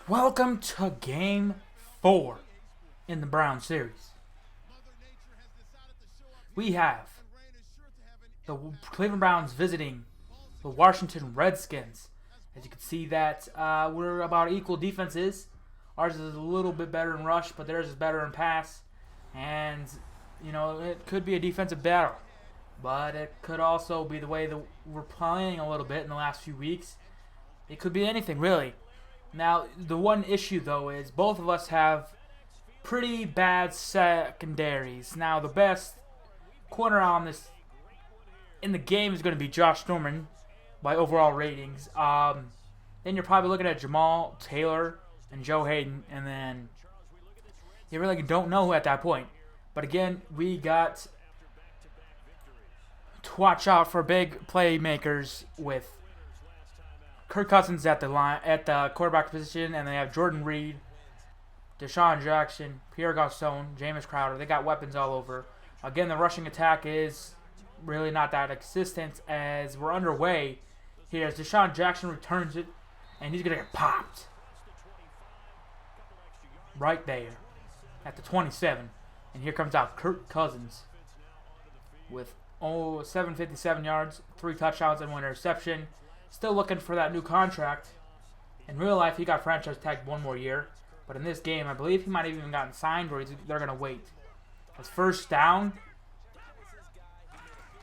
Welcome to Game 4 in the Brown series. We have the Cleveland Browns visiting the Washington Redskins. As you can see that we're about equal defenses. Ours is a little bit better in rush, but theirs is better in pass. And, you know, it could be a defensive battle. But it could also be the way that we're playing a little bit in the last few weeks. It could be anything, really. Now, the one issue, though, is both of us have pretty bad secondaries. Now, the best corner on this in the game is going to be Josh Norman by overall ratings. Then you're probably looking at Jamal Taylor and Joe Hayden, and then you really don't know at that point. But again, we got to watch out for big playmakers with Kirk Cousins at the line, at the quarterback position, and they have Jordan Reed, Deshaun Jackson, Pierre Garçon, Jameis Crowder. They got weapons all over. Again, the rushing attack is really not that consistent as we're underway here. As Deshaun Jackson returns it, and he's going to get popped right there at the 27. And here comes out Kirk Cousins with 757 yards, 3 touchdowns, and 1 interception. Still looking for that new contract. In real life, he got franchise tagged 1 more year. But in this game, I believe he might have even gotten signed, or they're going to wait. His first down.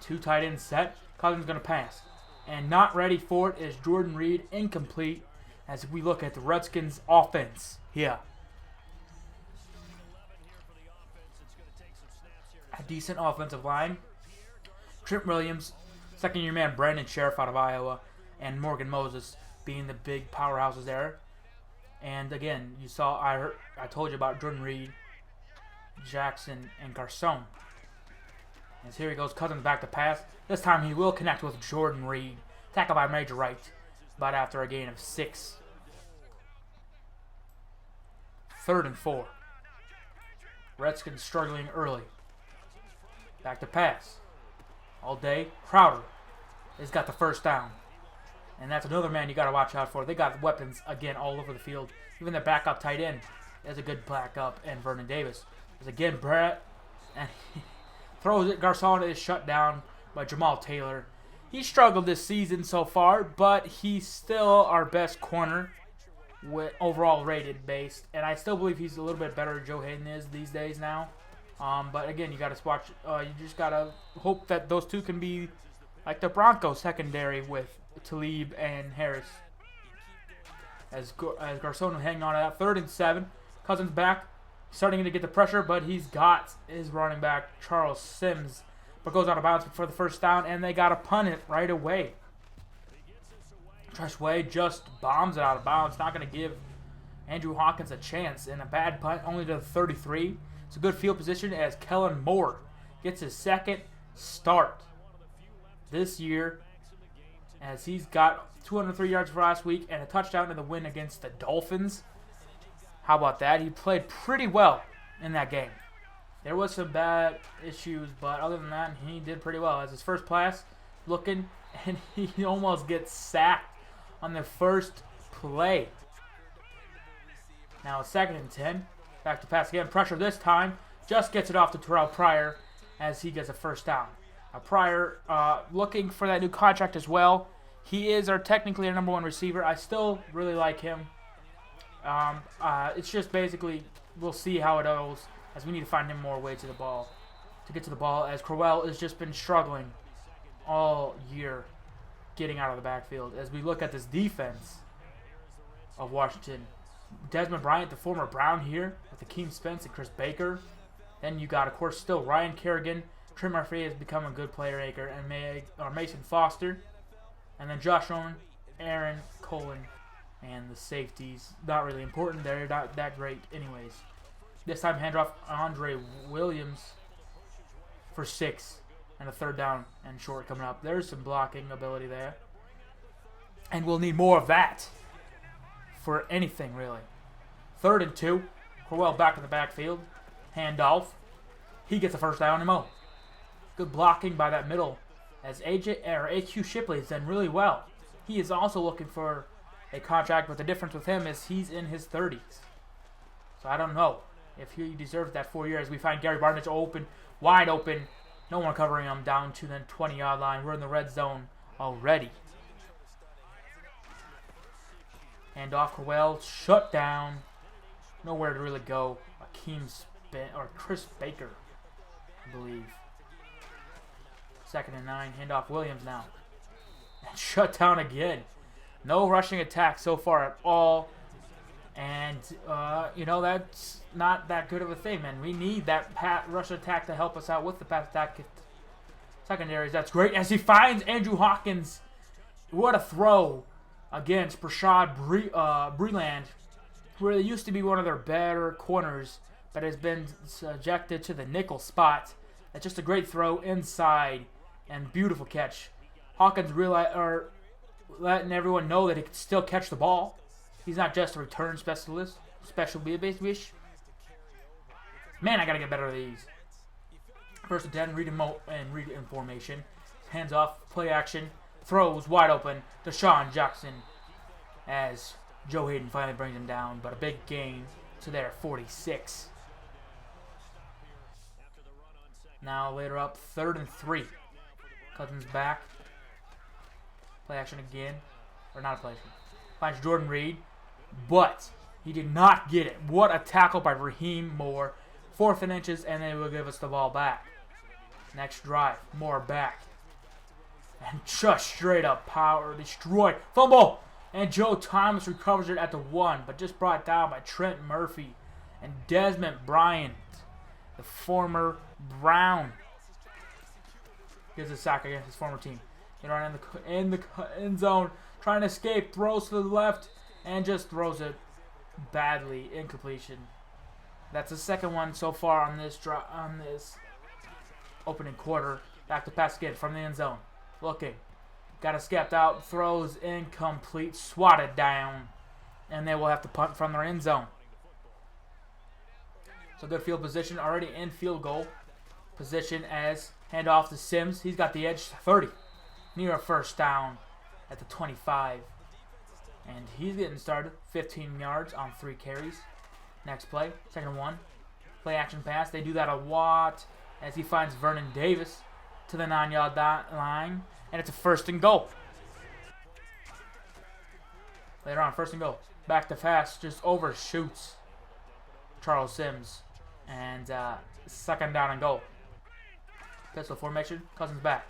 2 tight ends set. Cousins going to pass. And not ready for it is Jordan Reed, incomplete, as we look at the Redskins offense here. A decent offensive line. Trent Williams, second-year man Brandon Sheriff out of Iowa, and Morgan Moses being the big powerhouses there. And again, you saw I told you about Jordan Reed, Jackson, and Garçon. As here he goes, Cousins back to pass. This time he will connect with Jordan Reed. Tackled by Major Wright, but after a gain of 6. 3rd and 4. Redskins struggling early. Back to pass. All day, Crowder has got the first down. And that's another man you got to watch out for. They got weapons, again, all over the field. Even their backup tight end is a good backup, and Vernon Davis. There's again Brett, and he throws it. Garçon is shut down by Jamal Taylor. He struggled this season so far, but he's still our best corner with overall rated based. And I still believe he's a little bit better than Joe Hayden is these days now. But again, you got to watch. You just got to hope that those two can be like the Broncos secondary with Talib and Harris. As Garçon hanging on to that. 3rd and 7. Cousins back. Starting to get the pressure, but he's got his running back, Charles Sims. But goes out of bounds for the first down, and they got to punt it right away. Treshway just bombs it out of bounds. Not going to give Andrew Hawkins a chance. And a bad punt only to the 33. It's a good field position as Kellen Moore gets his second start this year, as he's got 203 yards for last week and a touchdown in the win against the Dolphins. How about that? He played pretty well in that game. There was some bad issues, but other than that, he did pretty well. As his first pass, looking, and he almost gets sacked on the first play. Now 2nd and 10. Back to pass again. Pressure this time. Just gets it off to Terrell Pryor as he gets a first down. Pryor looking for that new contract as well. He is technically our number 1 receiver. I still really like him. It's just basically we'll see how it goes as we need to find him more way to the ball. To get to the ball, as Crowell has just been struggling all year getting out of the backfield. As we look at this defense of Washington, Desmond Bryant, the former Brown here, with Akeem Spence and Chris Baker. Then you got, of course, still Ryan Kerrigan. Trent Murphy has become a good playmaker, and Mason Foster. And then Josh Owen, Aaron Colin, and the safeties. Not really important. They're not that great anyways. This time, handoff Andre Williams for 6. And a 3rd down and short coming up. There's some blocking ability there. And we'll need more of that for anything, really. 3rd and 2. Crowell back in the backfield. Handoff. He gets the first down and more. Good blocking by that middle as AQ Shipley has done really well. He is also looking for a contract, but the difference with him is he's in his 30s. So I don't know if he deserves that 4 years. We find Gary Barnidge open, wide open. No one covering him down to the 20-yard line. We're in the red zone already. Hand off Crowell, shut down. Nowhere to really go. Chris Baker, I believe. 2nd and 9. Hand off Williams now. And shut down again. No rushing attack so far at all. And, that's not that good of a thing, man. We need that rush attack to help us out with the pass attack secondaries. That's great as he finds Andrew Hawkins. What a throw against Prashad Breland, where they used to be one of their better corners, but has been subjected to the nickel spot. That's just a great throw inside and beautiful catch. Hawkins letting everyone know that he can still catch the ball. He's not just a return specialist, wish. Man, I gotta get better at these. 1st and 10, read information. Hands off, play action, throws wide open. Deshaun Jackson as Joe Hayden finally brings him down, but a big gain to their 46. Now later up, 3rd and 3. Cousins back. Play action again. Or not a play action. Finds Jordan Reed. But he did not get it. What a tackle by Raheem Moore. 4th and inches, and they will give us the ball back. Next drive. Moore back. And just straight up power destroyed. Fumble! And Joe Thomas recovers it at the 1, but just brought down by Trent Murphy. And Desmond Bryant, the former Brown, gives a sack against his former team. Right in the end zone, trying to escape, throws to the left, and just throws it badly, incompletion. That's the second one so far on this opening quarter. Back to pass again from the end zone. Looking, got a skepped out, throws incomplete, swatted down, and they will have to punt from their end zone. So good field position, already in field goal position as handoff to Sims. He's got the edge, 30, near a 1st down at the 25. And he's getting started, 15 yards on 3 carries. Next play, 2nd and 1. Play action pass. They do that a lot as he finds Vernon Davis to the 9-yard line. And it's a 1st and goal. Later on, 1st and goal. Back to pass, just overshoots Charles Sims. And 2nd down and goal. Pistol formation, Cousins back.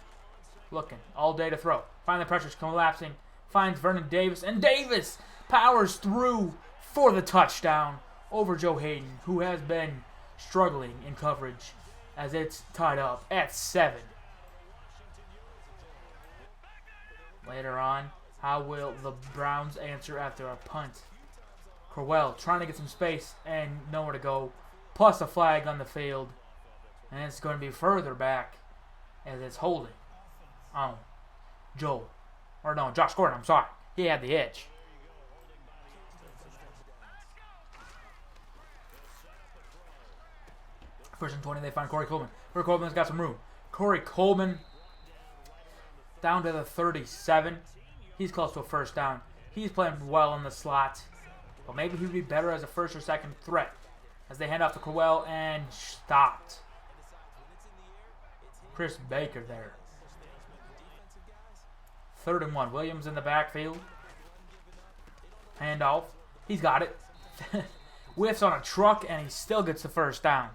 Looking, all day to throw. Finally, pressure's collapsing. Finds Vernon Davis, and Davis powers through for the touchdown over Joe Hayden, who has been struggling in coverage as it's tied up at 7. Later on, how will the Browns answer after a punt? Crowell trying to get some space and nowhere to go, plus a flag on the field, and it's going to be further back as it's holding on Josh Gordon, I'm sorry. He had the edge. First and 20, they find Corey Coleman. Corey Coleman's got some room. Corey Coleman down to the 37. He's close to a 1st down. He's playing well in the slot, but maybe he would be better as a 1st or 2nd threat. As they hand off to Crowell and stopped. Chris Baker there. 3rd and 1. Williams in the backfield. Handoff. He's got it. Whiffs on a truck, and he still gets the 1st down.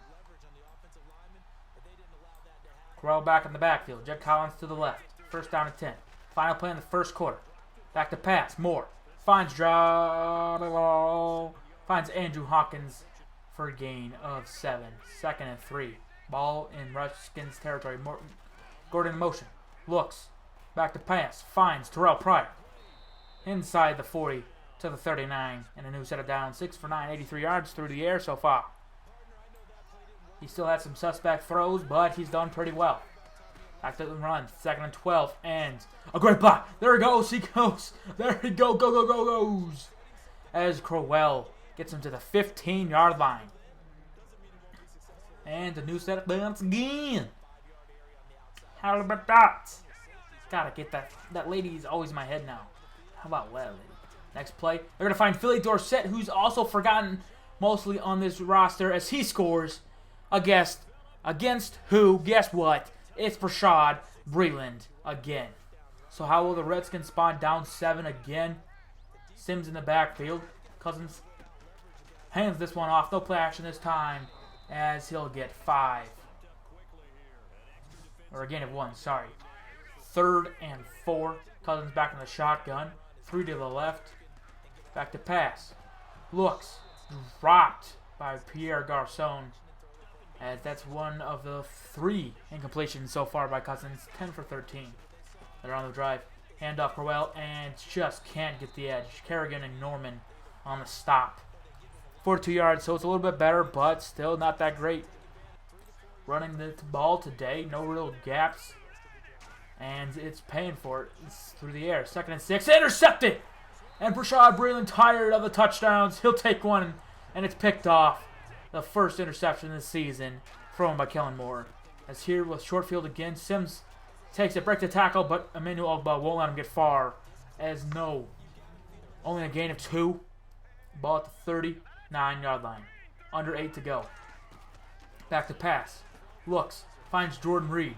Corral back in the backfield. Jed Collins to the left. 1st down and 10. Final play in the 1st quarter. Back to pass. Moore. Finds Andrew Hawkins for a gain of 7. 2nd and 3. Ball in Redskins territory. Gordon in motion. Looks. Back to pass. Finds Terrell Pryor. Inside the 40 to the 39. And a new set of downs. 6 for 9. 83 yards through the air so far. He still had some suspect throws, but he's done pretty well. Back to the run. 2nd and 12. And a great block. There he goes. He goes. There he goes. As Crowell gets him to the 15-yard line. And a new set of downs again. How about that? Gotta get that. That lady is always in my head now. How about that lady? Next play, they're going to find Philly Dorsett, who's also forgotten mostly on this roster, as he scores against who? Guess what? It's Rashad Breeland again. So how will the Redskins spawn down 7 again? Sims in the backfield. Cousins hands this one off. No play action this time, as he'll get 5. Or a gain of 1, sorry. 3rd and 4. Cousins back in the shotgun. 3 to the left. Back to pass. Looks. Dropped by Pierre Garcon. As that's one of the 3 incompletions so far by Cousins. 10 for 13. They're on the drive. Handoff Crowell, and just can't get the edge. Kerrigan and Norman on the stop. 42 yards, so it's a little bit better, but still not that great. Running the ball today, no real gaps. And it's paying for it. It's through the air. 2nd and 6, intercepted! And Rashad Breeland, tired of the touchdowns, he'll take one, and it's picked off. The first interception this season, thrown by Kellen Moore. As here with short field again, Sims takes it, breaks the tackle, but Emmanuel Ogba won't let him get far. Only a gain of 2. Ball at the 39-yard line. Under 8 to go. Back to pass. Looks. Finds Jordan Reed.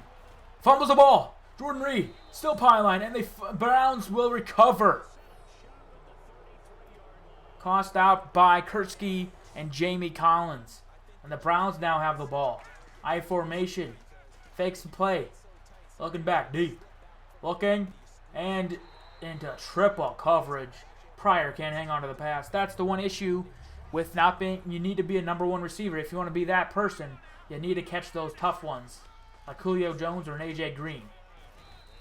Fumbles the ball. Jordan Reed. Still pylon. And the Browns will recover. Cost out by Kurtzky and Jamie Collins. And the Browns now have the ball. I formation. Fakes the play. Looking back deep. Looking. And into triple coverage. Pryor can't hang on to the pass. That's the one issue with not being. You need to be a number 1 receiver. If you want to be that person, you need to catch those tough ones. Like Julio Jones or an A.J. Green.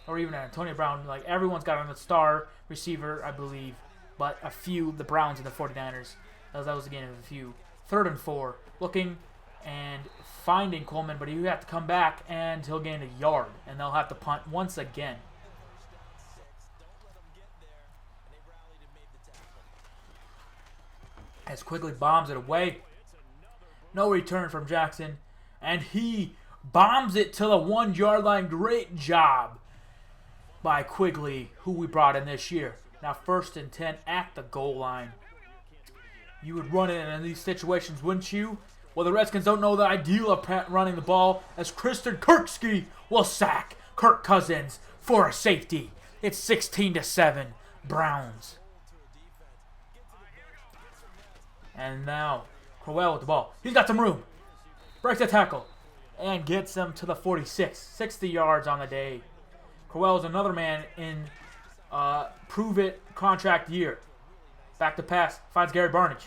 Or even an Antonio Brown. Like everyone's got on a star receiver, I believe. But a few, the Browns and the 49ers. That was again a few. 3rd and 4. Looking and finding Coleman, but he have to come back and he'll gain a yard. And they'll have to punt once again. As Quigley bombs it away. No return from Jackson. And he bombs it to the 1-yard line. Great job by Quigley, who we brought in this year. Now 1st and 10 at the goal line. You would run it in these situations, wouldn't you? Well, the Redskins don't know the ideal of running the ball, as Kristen Kurtzky will sack Kirk Cousins for a safety. It's 16-7, Browns. And now, Crowell with the ball. He's got some room. Breaks the tackle. And gets him to the 46. 60 yards on the day. Crowell is another man in prove-it contract year. Back to pass. Finds Gary Barnage.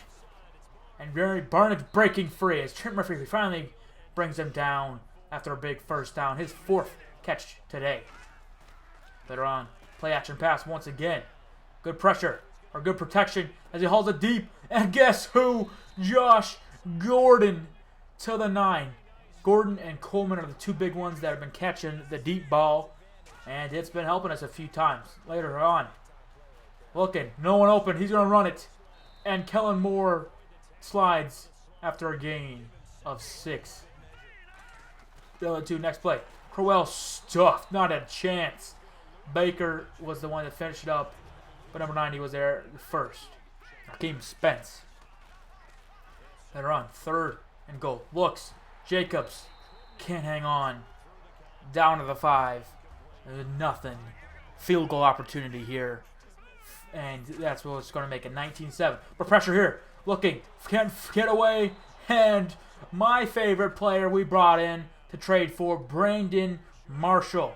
And Gary Barnage breaking free as Trent Murphy finally brings him down after a big first down. His 4th catch today. Later on, play action pass once again. Good pressure. Or good protection as he hauls it deep. And guess who? Josh Gordon to the 9. Gordon and Coleman are the 2 big ones that have been catching the deep ball. And it's been helping us a few times. Later on. Looking. No one open. He's going to run it. And Kellen Moore slides after a gain of 6. The other 2. Next play. Crowell stuffed. Not a chance. Baker was the one that finished it up. But number 90 was there first. Hakeem Spence. Later on, 3rd and goal. Looks. Jacobs can't hang on. Down to the 5. Nothing. Field goal opportunity here. And that's what's going to make it 19-7. But pressure here. Looking. Can't get away. And my favorite player we brought in to trade for, Brandon Marshall.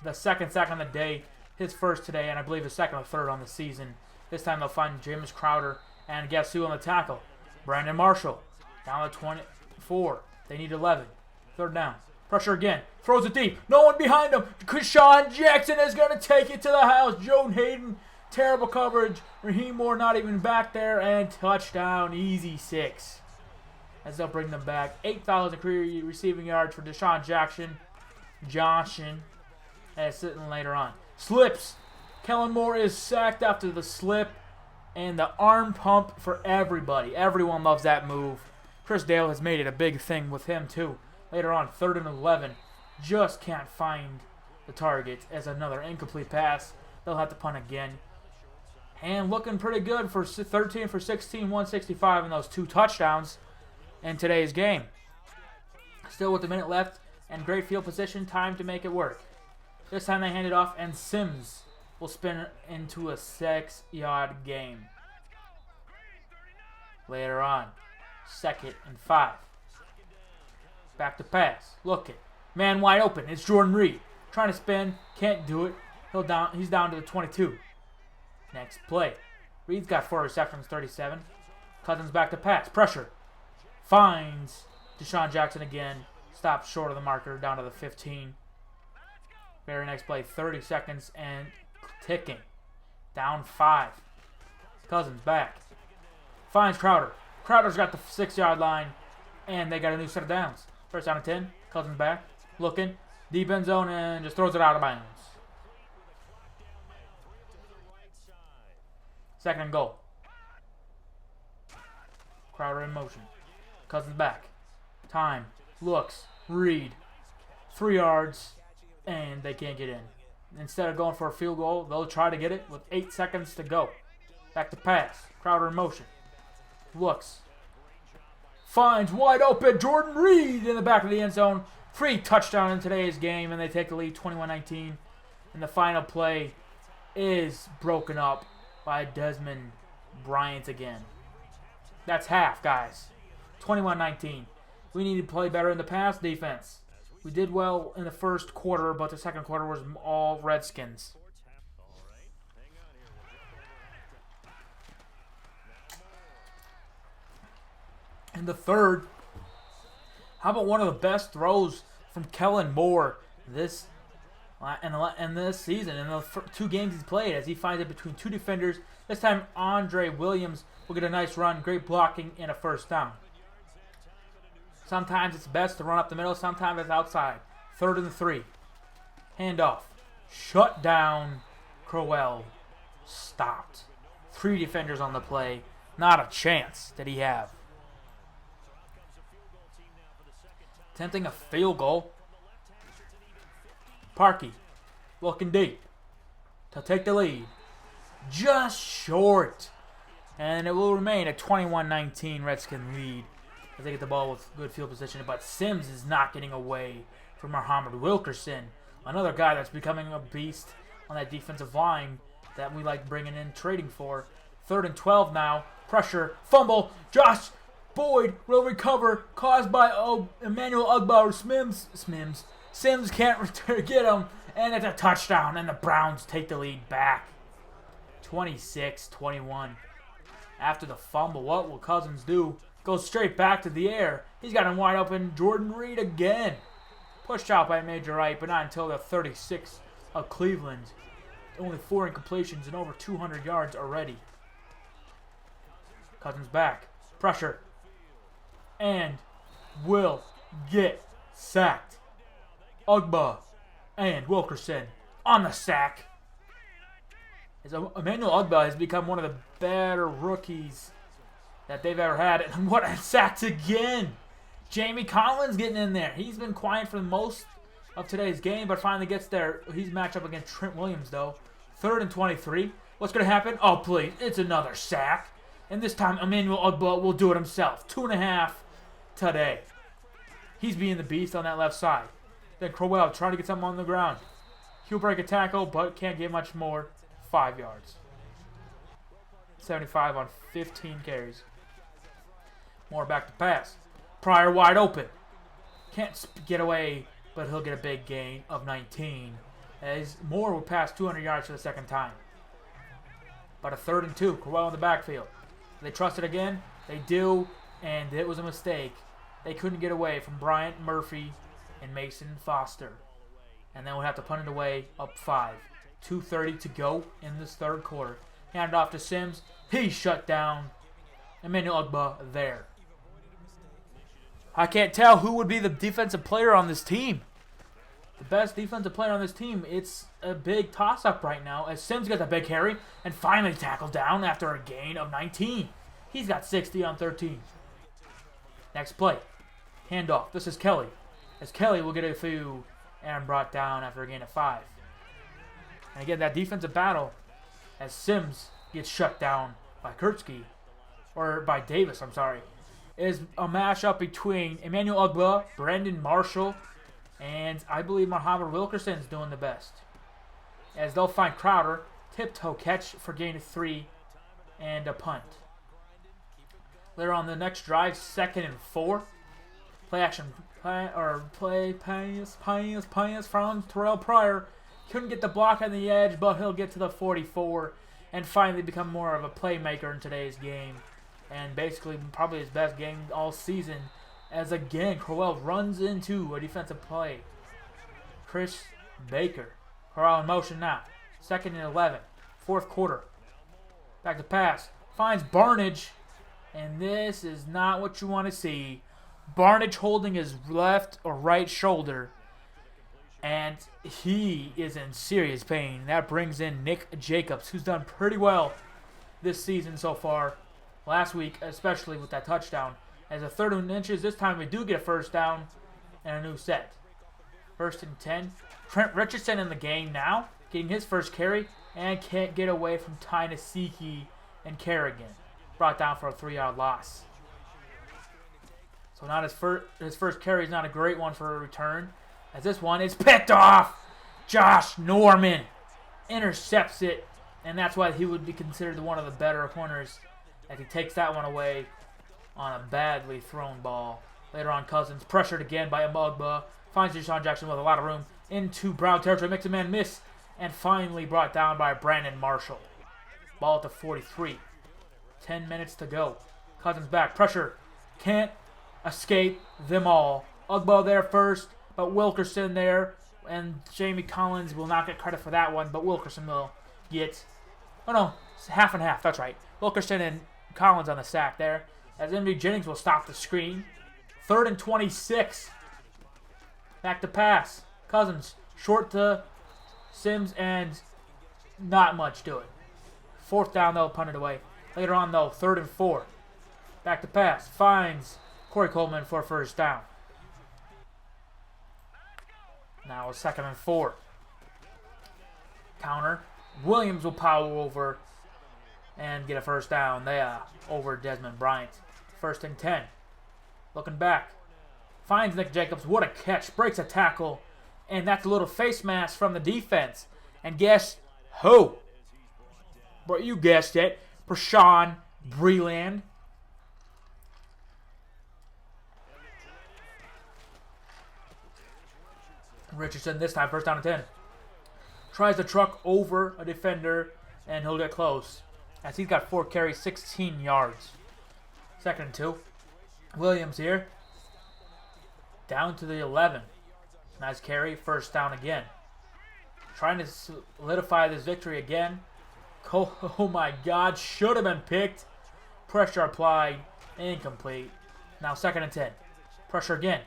The 2nd sack on the day. His 1st today, and I believe his 2nd or 3rd on the season. This time they'll find James Crowder, and guess who on the tackle? Brandon Marshall. Down to 24. They need 11. 3rd down. Pressure again. Throws it deep. No one behind him. Krishan Jackson is going to take it to the house. Joe Hayden. Terrible coverage. Raheem Moore not even back there, and touchdown. Easy 6. As they'll bring them back. 8,000 career receiving yards for Deshaun Jackson. Johnson. And sitting later on. Slips. Kellen Moore is sacked after the slip. And the arm pump for everybody. Everyone loves that move. Chris Dale has made it a big thing with him too. Later on, 3rd and 11. Just can't find the target as another incomplete pass. They'll have to punt again. And looking pretty good for 13 for 16, 165 in those 2 touchdowns in today's game. Still with a minute left and great field position, time to make it work. This time they hand it off and Sims will spin into a 6-yard gain. Later on, 2nd and 5. Back to pass. Look it. Man wide open. It's Jordan Reed. Trying to spin. Can't do it. He's down to the 22. Next play. Reed's got 4 receptions, 37. Cousins back to pass. Pressure. Finds Deshaun Jackson again. Stops short of the marker, down to the 15. Very next play, 30 seconds and ticking. Down 5. Cousins back. Finds Crowder. Crowder's got the 6-yard line, and they got a new set of downs. First down and 10. Cousins back. Looking. Deep end zone, and just throws it out of bounds. 2nd and goal. Crowder in motion. Cousins back. Time. Looks. Reed. 3 yards. And they can't get in. Instead of going for a field goal, they'll try to get it with 8 seconds to go. Back to pass. Crowder in motion. Looks. Finds wide open Jordan Reed in the back of the end zone. Free touchdown in today's game, and they take the lead 21-19. And the final play is broken up by Desmond Bryant again. That's half, guys. 21-19. We need to play better in the pass defense. We did well in the first quarter, but the second quarter was all Redskins. In the third, how about one of the best throws from Kellen Moore this season, in the 2 games he's played, as he finds it between 2 defenders. This time, Andre Williams will get a nice run, great blocking, and a first down. Sometimes it's best to run up the middle, sometimes it's outside. 3rd and 3. Handoff. Shut down. Crowell. Stopped. 3 defenders on the play. Not a chance did he have. Attempting a field goal. Parkey. Looking deep to take the lead. Just short. And it will remain a 21-19 Redskin lead. They get the ball with good field position, but Sims is not getting away from Muhammad Wilkerson, another guy that's becoming a beast on that defensive line that we like bringing in, trading for. 3rd and 12 now. Pressure, fumble. Josh Boyd will recover, caused by Emmanuel Ogbah. Sims can't get him, and it's a touchdown, and the Browns take the lead back. 26-21. After the fumble, what will Cousins do? Goes straight back to the air. He's got him wide open. Jordan Reed again. Pushed out by Major Wright, but not until the 36 of Cleveland. Only 4 incompletions and over 200 yards already. Cousins back. Pressure. And will get sacked. Ogbah and Wilkerson on the sack. As Emmanuel Ogbah has become one of the better rookies that they've ever had. And what a sack again. Jamie Collins getting in there. He's been quiet for most of today's game, but finally gets there. He's matched up against Trent Williams, though. 3rd and 23. What's going to happen? Oh, please. It's another sack. And this time, Emmanuel Ogbah will do it himself. 2.5 today. He's being the beast on that left side. Then Crowell trying to get something on the ground. He'll break a tackle, but can't get much more. 5 yards. 75 on 15 carries. Moore back to pass. Pryor wide open. Can't get away, but he'll get a big gain of 19. As Moore will pass 200 yards for the second time. But a 3rd and 2. Crowell in the backfield. They trust it again. They do, and it was a mistake. They couldn't get away from Bryant Murphy and Mason Foster. And then we'll have to punt it away up 5. 2:30 to go in this 3rd quarter. Handed off to Sims. He's shut down. Emmanuel Ogbah there. I can't tell who would be the defensive player on this team. The best defensive player on this team. It's a big toss-up right now as Sims gets a big carry and finally tackled down after a gain of 19. He's got 60 on 13. Next play. Handoff. This is Kelly. As Kelly will get a few and brought down after a gain of 5. And again, that defensive battle as Sims gets shut down by Kurtzky, or by Davis, I'm sorry. It is a matchup between Emmanuel Ogbah, Brandon Marshall, and I believe Muhammad Wilkerson's doing the best. As they'll find Crowder, tip-toe catch for gain of 3, and a punt. Later on the next drive, 2nd and 4. Play action, pass from Terrell Pryor. Couldn't get the block on the edge, but he'll get to the 44 and finally become more of a playmaker in today's game. And basically probably his best game all season, as again Crowell runs into a defensive play. Chris Baker. Corral in motion now. 2nd and 11. 4th quarter. Back to pass. Finds Barnage. And this is not what you want to see. Barnage holding his left or right shoulder. And he is in serious pain. That brings in Nick Jacobs, who's done pretty well this season so far. Last week, especially with that touchdown. As a 3rd and inches, this time we do get a first down and a new set. 1st and 10. Trent Richardson in the game now, getting his first carry, and can't get away from Ty Nasiki and Kerrigan. Brought down for a 3-yard loss. So not his first carry is not a great one for a return, as this one is picked off. Josh Norman intercepts it, and that's why he would be considered one of the better corners, as he takes that one away on a badly thrown ball. Later on, Cousins pressured again by Amogba, finds Deshaun Jackson with a lot of room into Brown territory, makes a man miss, and finally brought down by Brandon Marshall. Ball at the 43. 10 minutes to go. Cousins back, pressure, can't escape them all. Ugbo there first, but Wilkerson there, and Jamie Collins will not get credit for that one, but Wilkerson will get, oh no, half and half, that's right. Wilkerson and Collins on the sack there, as MD Jennings will stop the screen. 3rd and 26. Back to pass. Cousins, short to Sims, and not much to it. 4th down, though, punted away. Later on, though, 3rd and 4. Back to pass. Finds Corey Coleman for a first down. Now 2nd and 4. Counter. Williams will power over and get a first down there over Desmond Bryant. 1st and 10. Looking back. Finds Nick Jacobs. What a catch. Breaks a tackle. And that's a little face mask from the defense. And guess who? But you guessed it. Prashawn Breland. Richardson this time, 1st down and 10. Tries to truck over a defender, and he'll get close, as he's got 4 carries, 16 yards. 2nd and 2. Williams here. Down to the 11. Nice carry, 1st down again. Trying to solidify this victory again. Oh my God, should have been picked. Pressure applied, incomplete. Now 2nd and 10. Pressure again.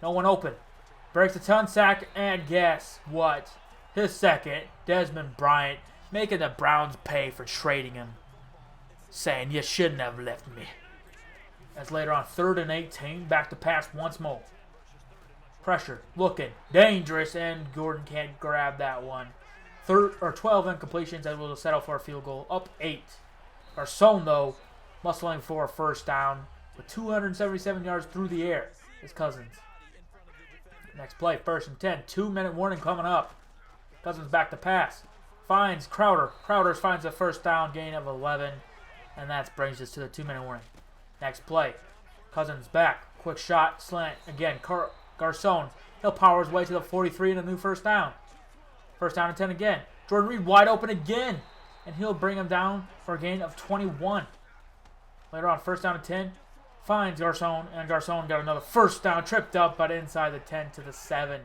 No one open. Breaks a ton sack, and guess what? His 2nd, Desmond Bryant, making the Browns pay for trading him. Saying, you shouldn't have left me. As later on, 3rd and 18, back to pass once more. Pressure, looking, dangerous, and Gordon can't grab that one. 12 incompletions, and will settle for a field goal. Up 8. Garcon, though, muscling for a first down with 277 yards through the air. His Cousins. Next play, 1st and 10. 2-minute warning coming up. Cousins back to pass. Finds Crowder. Crowder finds a first down, gain of 11. And that brings us to the 2-minute warning. Next play. Cousins back. Quick shot, slant. Again, Garcon. He'll power his way to the 43 and a new first down. 1st down and 10 again. Jordan Reed wide open again. And he'll bring him down for a gain of 21. Later on, 1st down and 10. Finds Garcon, and Garcon got another first down, tripped up, but inside the 10 to the 7.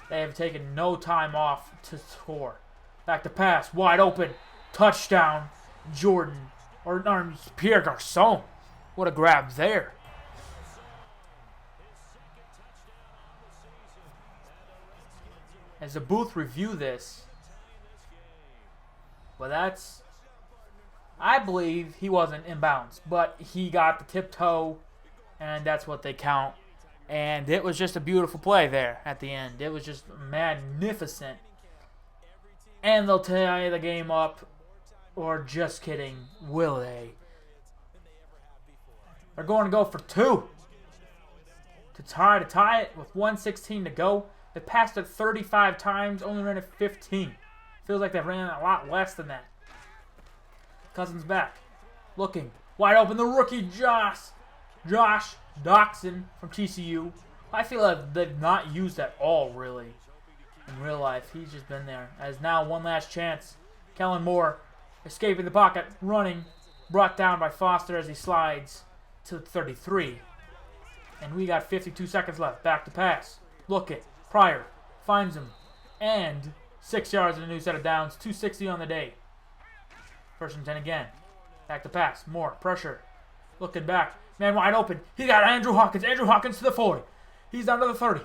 They have taken no time off to score. Back to pass, wide open, touchdown, Jordan, or no, Pierre Garcon. What a grab there. As the booth review this, well, that's, I believe he wasn't in bounds, but he got the tiptoe, and that's what they count. And it was just a beautiful play there at the end. It was just magnificent. And they'll tie the game up Or just kidding, will they? They're going to go for 2. To tie it with 1:16 to go. They passed it 35 times, only ran it 15. Feels like they ran a lot less than that. Cousins back. Looking. Wide open, the rookie Josh Doxson from TCU. I feel like they've not used that all, really. In real life, he's just been there. As now, one last chance. Kellen Moore escaping the pocket, running. Brought down by Foster as he slides to 33. And we got 52 seconds left. Back to pass. Look it. Pryor finds him. And 6 yards in a new set of downs. 260 on the day. 1st and 10 again. Back to pass. More pressure. Looking back. Man wide open. He got Andrew Hawkins. Andrew Hawkins to the 40. He's down to the 30.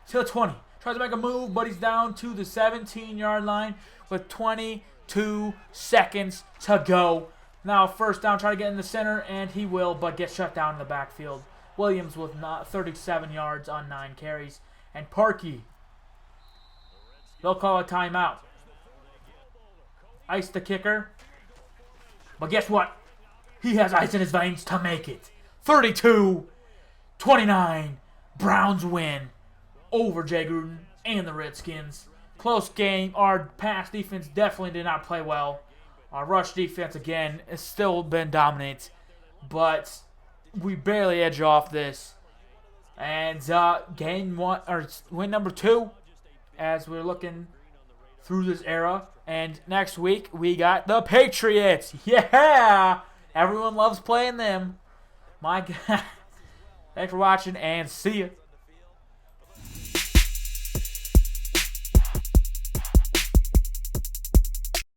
To the 20. Tries to make a move, but he's down to the 17-yard line with 22 seconds to go. Now 1st down. Try to get in the center, and he will, but gets shut down in the backfield. Williams with 37 yards on 9 carries. And Parkey. They'll call a timeout. Ice the kicker. But guess what? He has ice in his veins to make it. 32-29. Browns win over Jay Gruden and the Redskins. Close game. Our pass defense definitely did not play well. Our rush defense, again, has still been dominant. But we barely edge off this. And win number 2 as we're looking through this era. And next week, we got the Patriots. Yeah! Everyone loves playing them. My God. Thanks for watching, and see ya.